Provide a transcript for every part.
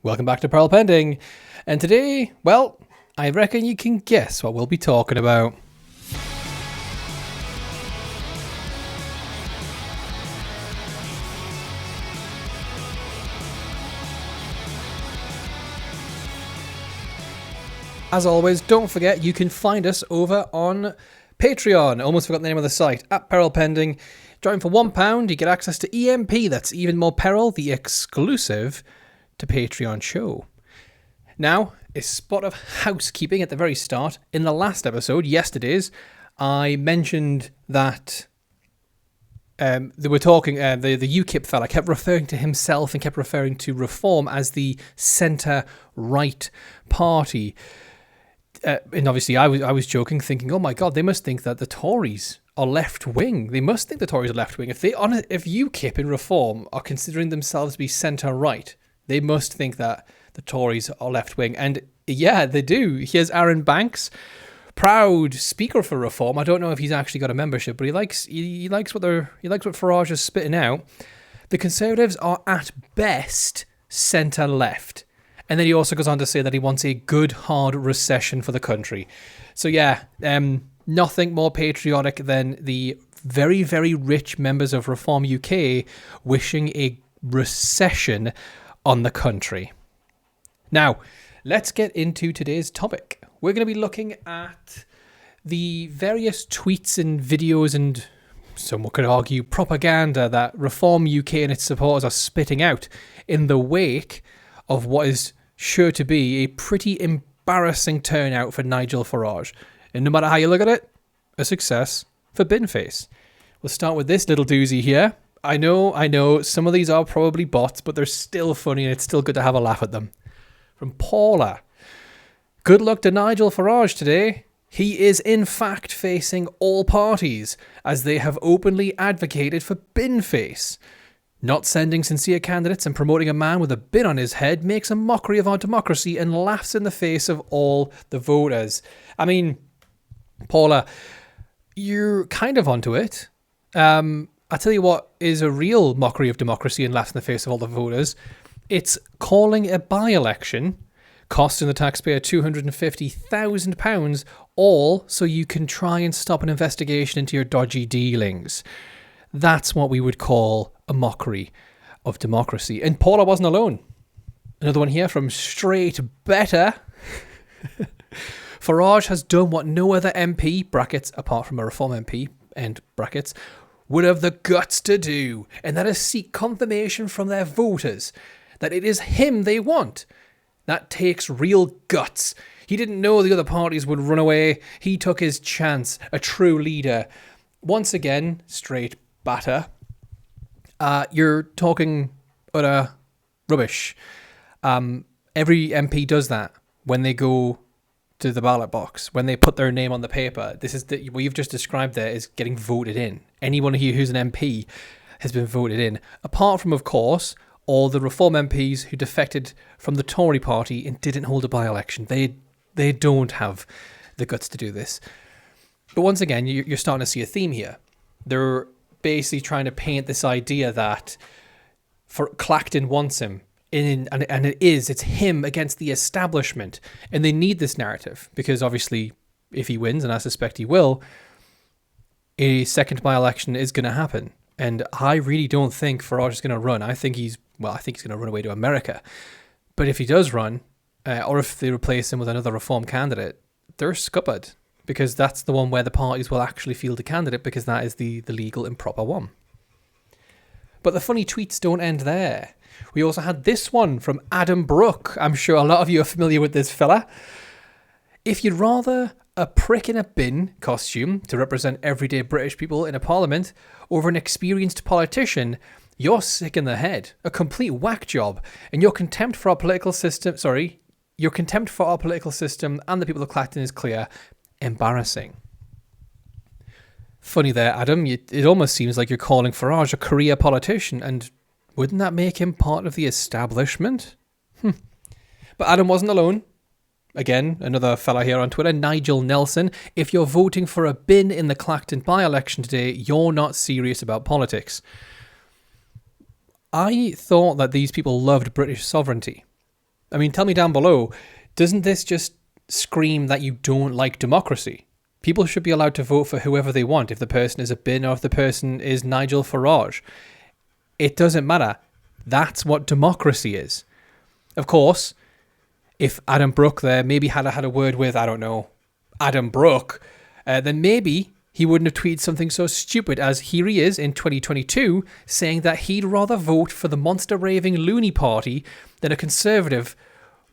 Welcome back to Peril Pending. And today, well, I reckon you can guess what we'll be talking about. As always, don't forget you can find us over on Patreon. Almost forgot the name of the site, at Peril Pending. Join for £1, you get access to EMP, that's Even More Peril, the exclusive to Patreon show. Now, a spot of housekeeping at the very start. In the last episode, yesterday's, I mentioned that they were talking, the UKIP fella kept referring to himself and kept referring to Reform as the centre-right party. And obviously I was joking, thinking, oh my God, they must think that the Tories are left-wing. They must think the Tories are left-wing. If UKIP and Reform are considering themselves to be centre-right, they must think that the Tories are left-wing. And yeah, they do. Here's Aaron Banks, proud speaker for Reform. I don't know if he's actually got a membership, but he likes what Farage is spitting out. The Conservatives are at best centre-left. And then he also goes on to say that he wants a good, hard recession for the country. So yeah, nothing more patriotic than the very, very rich members of Reform UK wishing a recession on the country. Now, let's get into today's topic. We're going to be looking at the various tweets and videos and, some could argue, propaganda that Reform UK and its supporters are spitting out in the wake of what is sure to be a pretty embarrassing turnout for Nigel Farage. And no matter how you look at it, a success for BinFace. We'll start with this little doozy here. I know, some of these are probably bots, but they're still funny and it's still good to have a laugh at them. From Paula. Good luck to Nigel Farage today. He is in fact facing all parties, as they have openly advocated for BinFace. Not sending sincere candidates and promoting a man with a bin on his head makes a mockery of our democracy and laughs in the face of all the voters. I mean, Paula, you're kind of onto it. I'll tell you what is a real mockery of democracy and laughs in the face of all the voters. It's calling a by-election, costing the taxpayer £250,000, all so you can try and stop an investigation into your dodgy dealings. That's what we would call a mockery of democracy. And Paula wasn't alone. Another one here from Straight Better. Farage has done what no other MP, brackets, apart from a Reform MP, end brackets, would have the guts to do, and that is seek confirmation from their voters that it is him they want. That takes real guts. He didn't know the other parties would run away. He took his chance, a true leader. Once again, Straight Batter, you're talking utter rubbish. Every MP does that when they go to the ballot box, when they put their name on the paper. This is what you've just described there is getting voted in. Anyone here who's an MP has been voted in. Apart from, of course, all the Reform MPs who defected from the Tory party and didn't hold a by-election. They don't have the guts to do this. But once again, you're starting to see a theme here. They're basically trying to paint this idea that Clacton wants him, and it's him against the establishment, and they need this narrative because obviously if he wins, and I suspect he will, a second by-election is going to happen, and I really don't think Farage is going to run. I think he's going to run away to America, but if he does run, or if they replace him with another Reform candidate, they're scuppered. Because that's the one where the parties will actually field a candidate, because that is the legal and proper one. But the funny tweets don't end there. We also had this one from Adam Brooke. I'm sure a lot of you are familiar with this fella. If you'd rather a prick in a bin costume to represent everyday British people in a parliament over an experienced politician, you're sick in the head. A complete whack job. And your contempt for our political system and the people of Clacton is clear. Embarrassing. Funny there, Adam. It almost seems like you're calling Farage a career politician, and wouldn't that make him part of the establishment? But Adam wasn't alone. Again, another fella here on Twitter, Nigel Nelson. If you're voting for a bin in the Clacton by-election today, you're not serious about politics. I thought that these people loved British sovereignty. I mean, tell me down below, doesn't this just scream that you don't like democracy? People should be allowed to vote for whoever they want, if the person is a bin or if the person is Nigel Farage. It doesn't matter. That's what democracy is. Of course, if Adam Brooke there maybe had a word with, I don't know, Adam Brooke, then maybe he wouldn't have tweeted something so stupid as here he is in 2022 saying that he'd rather vote for the monster raving loony party than a conservative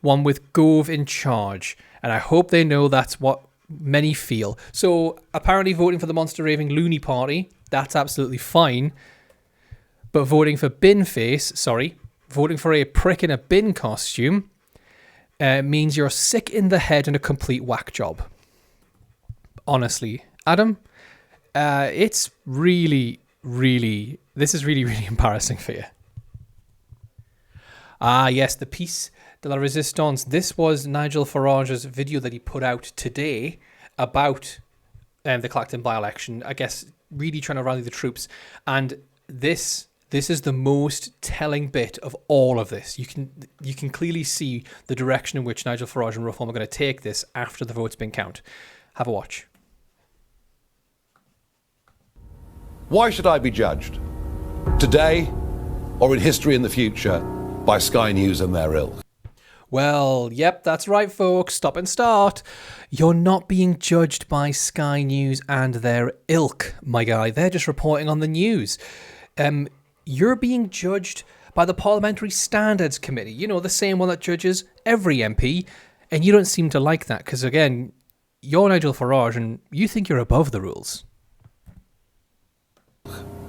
one with Gove in charge. And I hope they know that's what many feel. So apparently voting for the monster raving loony party, that's absolutely fine. But voting for BinFace, voting for a prick in a bin costume means you're sick in the head and a complete whack job. Honestly, Adam, it's really, really, this is really, really embarrassing for you. Ah, yes, the piece de la resistance. This was Nigel Farage's video that he put out today about the Clacton by-election. I guess really trying to rally the troops. And this is the most telling bit of all of this. You can clearly see the direction in which Nigel Farage and Reform are going to take this after the vote's been counted. Have a watch. Why should I be judged? Today, or in history in the future, by Sky News and their ilk? Well, yep, that's right, folks. Stop and start. You're not being judged by Sky News and their ilk, my guy. They're just reporting on the news. You're being judged by the Parliamentary Standards Committee. You know, the same one that judges every MP. And you don't seem to like that because, again, you're Nigel Farage and you think you're above the rules.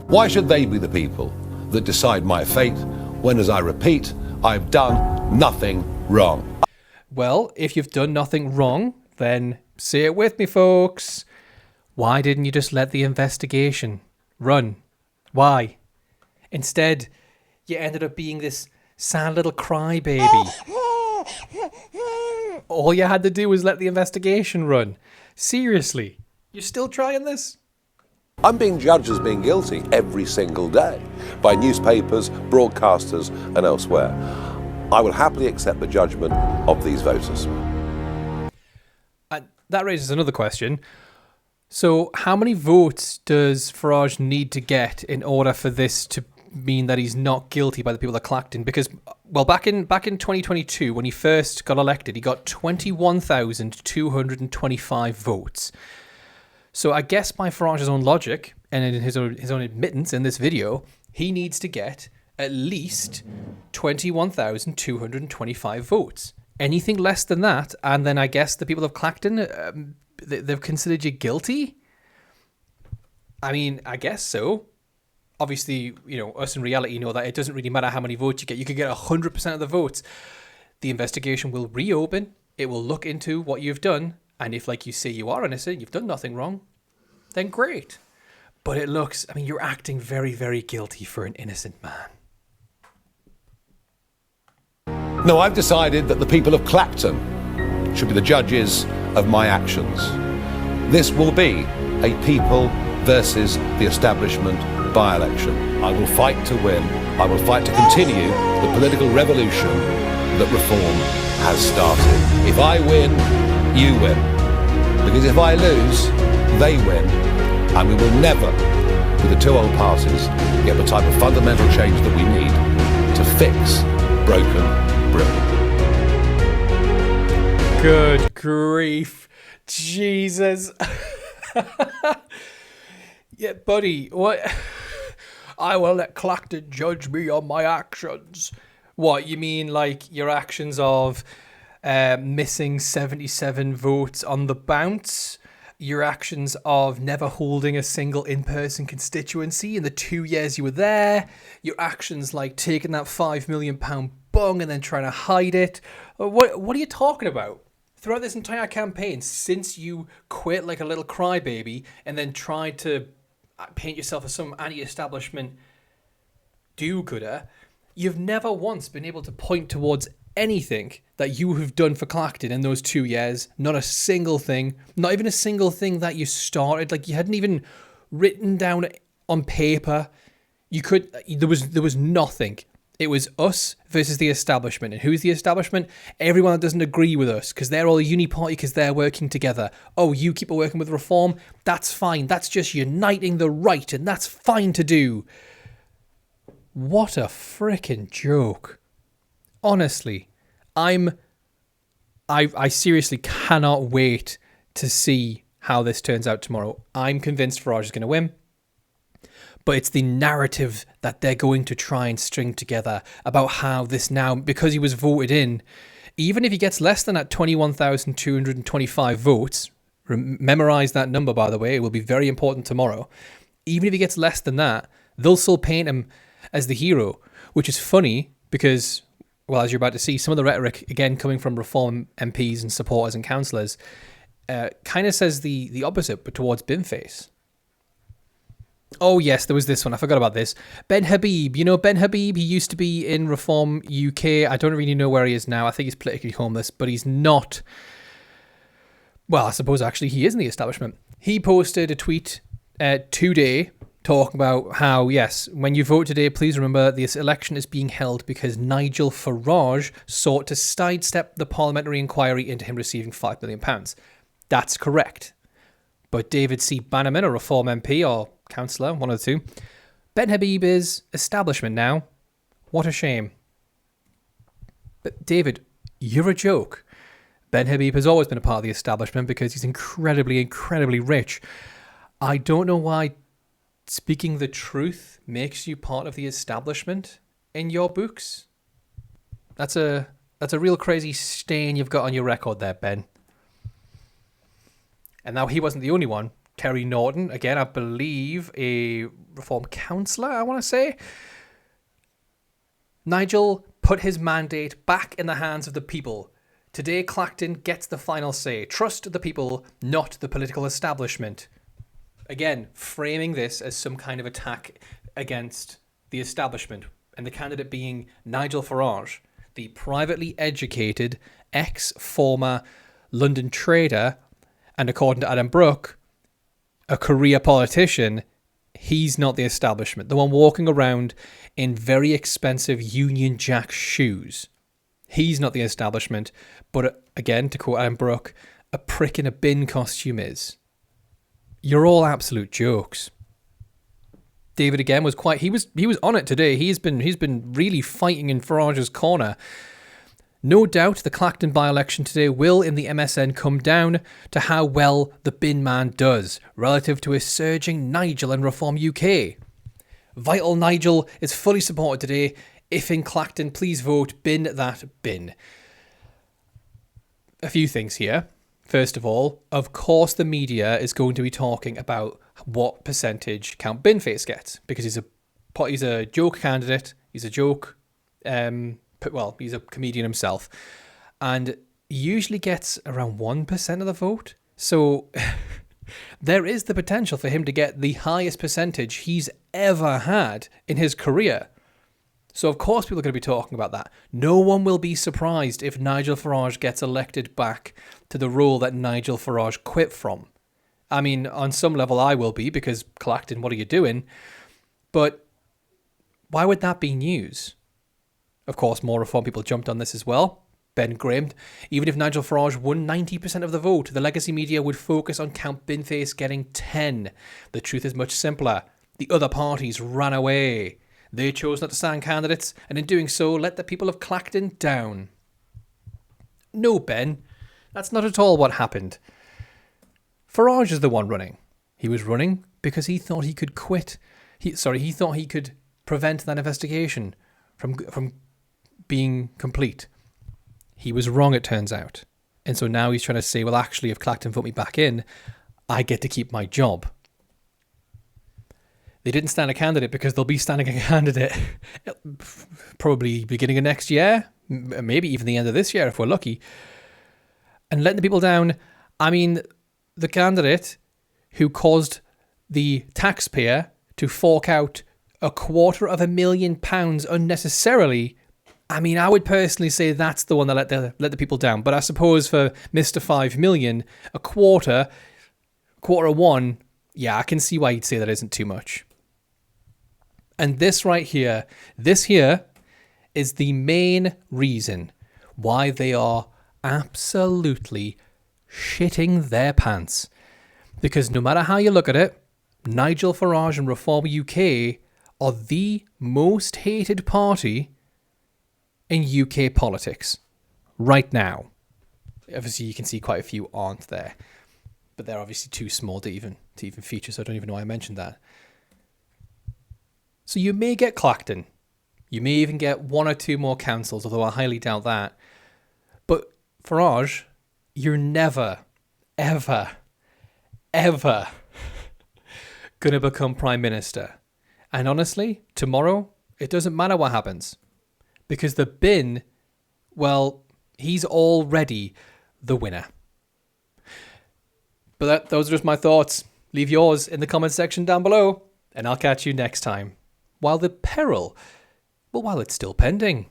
Why should they be the people that decide my fate when, as I repeat, I've done nothing wrong? Well, if you've done nothing wrong, then say it with me, folks. Why didn't you just let the investigation run? Why? Instead, you ended up being this sad little crybaby. All you had to do was let the investigation run. Seriously, you're still trying this? I'm being judged as being guilty every single day by newspapers, broadcasters and elsewhere. I will happily accept the judgment of these voters. That raises another question. So how many votes does Farage need to get in order for this to mean that he's not guilty by the people of Clacton? Because, well, back in 2022, when he first got elected, he got 21,225 votes. So I guess by Farage's own logic, and in his own admittance in this video, he needs to get at least 21,225 votes. Anything less than that, and then I guess the people of Clacton, they've considered you guilty? I mean, I guess so. Obviously, you know, us in reality know that it doesn't really matter how many votes you get. You could get 100% of the votes. The investigation will reopen. It will look into what you've done. And if, like you say, you are innocent, you've done nothing wrong, then great. But it looks, I mean, you're acting very, very guilty for an innocent man. No, I've decided that the people of Clacton should be the judges of my actions. This will be a people versus the establishment by-election. I will fight to win. I will fight to continue the political revolution that Reform has started. If I win, you win. Because if I lose, they win. And we will never, with the two old parties, get the type of fundamental change that we need to fix broken Britain. Good grief. Jesus. Yeah, buddy, what? I will let Clacton judge me on my actions. What, you mean like your actions of missing 77 votes on the bounce? Your actions of never holding a single in-person constituency in the 2 years you were there? Your actions like taking that £5 million bung and then trying to hide it? What are you talking about? Throughout this entire campaign, since you quit like a little crybaby and then tried to paint yourself as some anti-establishment do-gooder, you've never once been able to point towards anything that you have done for Clacton in those 2 years. Not a single thing. Not even a single thing that you started. Like, you hadn't even written down on paper. There was nothing. It was us versus the establishment. And who's the establishment? Everyone that doesn't agree with us, because they're all a uni party because they're working together. Oh, you keep working with reform? That's fine. That's just uniting the right, and that's fine to do. What a freaking joke. Honestly, I seriously cannot wait to see how this turns out tomorrow. I'm convinced Farage is going to win. But it's the narrative that they're going to try and string together about how this now, because he was voted in, even if he gets less than that 21,225 votes, memorize that number, by the way, it will be very important tomorrow. Even if he gets less than that, they'll still paint him as the hero, which is funny because, well, as you're about to see, some of the rhetoric, again, coming from Reform MPs and supporters and councillors, kind of says the opposite, but towards BinFace. Oh, yes, there was this one. I forgot about this. Ben Habib. You know Ben Habib? He used to be in Reform UK. I don't really know where he is now. I think he's politically homeless, but he's not. Well, I suppose actually he is in the establishment. He posted a tweet today talking about how, yes, when you vote today, please remember this election is being held because Nigel Farage sought to sidestep the parliamentary inquiry into him receiving £5 million. That's correct. But David C. Bannerman, a Reform MP or councillor, one of the two, Ben Habib is establishment now. What a shame. But David, you're a joke. Ben Habib has always been a part of the establishment because he's incredibly, incredibly rich. I don't know why speaking the truth makes you part of the establishment in your books. That's a real crazy stain you've got on your record there, Ben. And now he wasn't the only one. Terry Norton, again, I believe a Reform councillor, I want to say. Nigel put his mandate back in the hands of the people. Today, Clacton gets the final say. Trust the people, not the political establishment. Again, framing this as some kind of attack against the establishment, and the candidate being Nigel Farage, the privately educated ex-former London trader, and according to Adam Brooke, a career politician. He's not the establishment. The one walking around in very expensive Union Jack shoes. He's not the establishment. But again, to quote Adam Brooke, a prick in a bin costume is. You're all absolute jokes. David again was he was on it today. He's been really fighting in Farage's corner. No doubt the Clacton by-election today will, in the MSN, come down to how well the bin man does relative to a surging Nigel and Reform UK. Vital Nigel is fully supported today. If in Clacton, please vote bin that bin. A few things here. First of all, of course the media is going to be talking about what percentage Count BinFace gets, because he's a joke candidate, he's a joke... well, he's a comedian himself, and usually gets around 1% of the vote. So there is the potential for him to get the highest percentage he's ever had in his career. So of course people are going to be talking about that. No one will be surprised if Nigel Farage gets elected back to the role that Nigel Farage quit from. I mean, on some level I will be, because Clacton, what are you doing? But why would that be news? Of course, more Reform people jumped on this as well. Ben Graham, even if Nigel Farage won 90% of the vote, the legacy media would focus on Count BinFace getting 10. The truth is much simpler. The other parties ran away. They chose not to stand candidates, and in doing so, let the people of Clacton down. No, Ben, that's not at all what happened. Farage is the one running. He was running because he thought he could quit. He thought he could prevent that investigation from being complete. He was wrong, it turns out. And so now he's trying to say, well, actually, if Clacton vote me back in, I get to keep my job. They didn't stand a candidate because they'll be standing a candidate probably beginning of next year, maybe even the end of this year if we're lucky. And letting the people down, I mean, the candidate who caused the taxpayer to fork out £250,000 unnecessarily, I mean, I would personally say that's the one that let the people down. But I suppose for Mr. 5 million, a quarter of one, yeah, I can see why you'd say that isn't too much. And this right here, is the main reason why they are absolutely shitting their pants. Because no matter how you look at it, Nigel Farage and Reform UK are the most hated party in UK politics right now. Obviously, you can see quite a few aren't there, but they're obviously too small to even feature, so I don't even know why I mentioned that. So you may get Clacton. You may even get one or two more councils, although I highly doubt that. But Farage, you're never, ever, ever going to become Prime Minister. And honestly, tomorrow, it doesn't matter what happens. Because the bin, well, he's already the winner. But those are just my thoughts. Leave yours in the comment section down below, and I'll catch you next time. While the peril, well, while it's still pending.